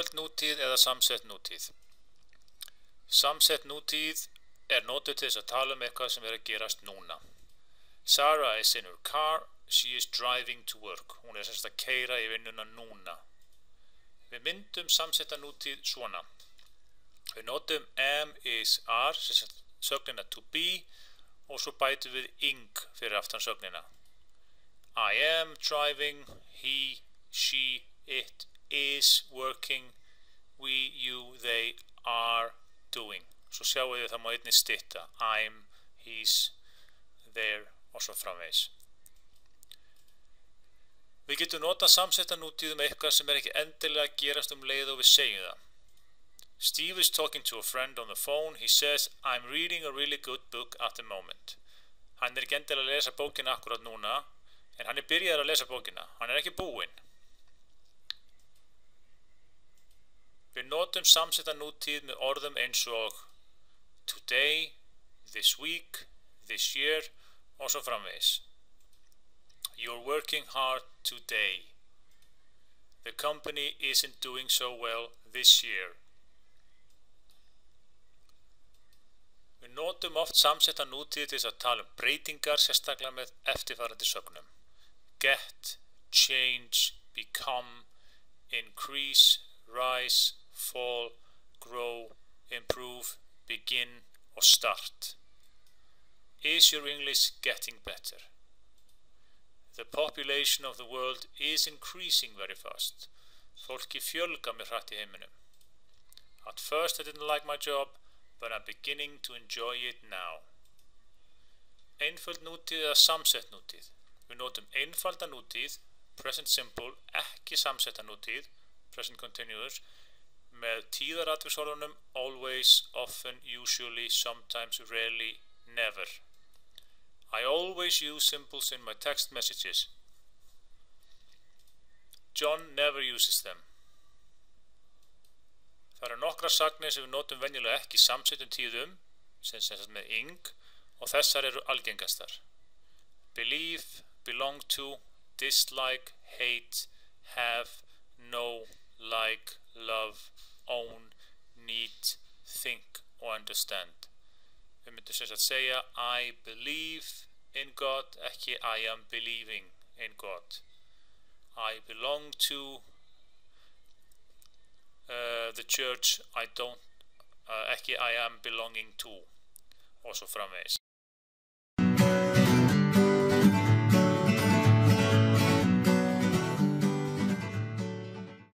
Einföld nútíð eða samsett nútíð. Samsett nútíð notuð til þess að tala eitthvað sem að gerast núna. Sarah is in her car, she is driving to work. Hún sem sagt að keyra í vinnuna núna. Við myndum samsetta nútíð svona. Við notum am, is, are, sem sagt sögnina to be og svo bætum við ing fyrir aftan sögnina. I am driving, he, she, it is working, we, you, they are doing. Svo sjáum við það má einnig stytta. I'm, he's, there og svo framvegis. Við getum notað samsetta nútíð eitthvað sem ekki endilega að gerast leið og við segjum það. Steve is talking to a friend on the phone. He says, I'm reading a really good book at the moment. Hann ekki endilega að lesa bókina akkurat núna, en hann byrjaður að lesa bókina. Hann ekki búinn. Við notum samsetta nútíð með orðum eins og today, this week, this year og svo framvegis. You're working hard today. The company isn't doing so well this year. Við notum oft samsetta nútíð til þess að tala breytingar, sérstaklega með eftirfarandi sögnum. Get, change, become, increase, rise, fall, grow, improve, begin og start. Is your English getting better? The population of the world is increasing very fast. Fólki fjölgar mjög hratt í heiminum. At first I didn't like my job, but I'm beginning to enjoy it now. Einföld nútíð eða samsett nútíð. Við notum einfalda nútíð, present simple, ekki samsetta nútíð, present continuous, með tíðaratviksorðunum always, often, usually, sometimes, rarely, never. I always use simples in my text messages. John never uses them. Það nokkrar sagnir sem við notum venjulega ekki samsettum tíðum, sem sagt með ing, og þessar eru algengastar. Believe, belong to, dislike, hate, have, know, like, love, own, need, think og understand. Við myndum sem sagt segja I believe in God, ekki I am believing in God. I belong to the church, I don't, ekki I am belonging to og svo framvegis.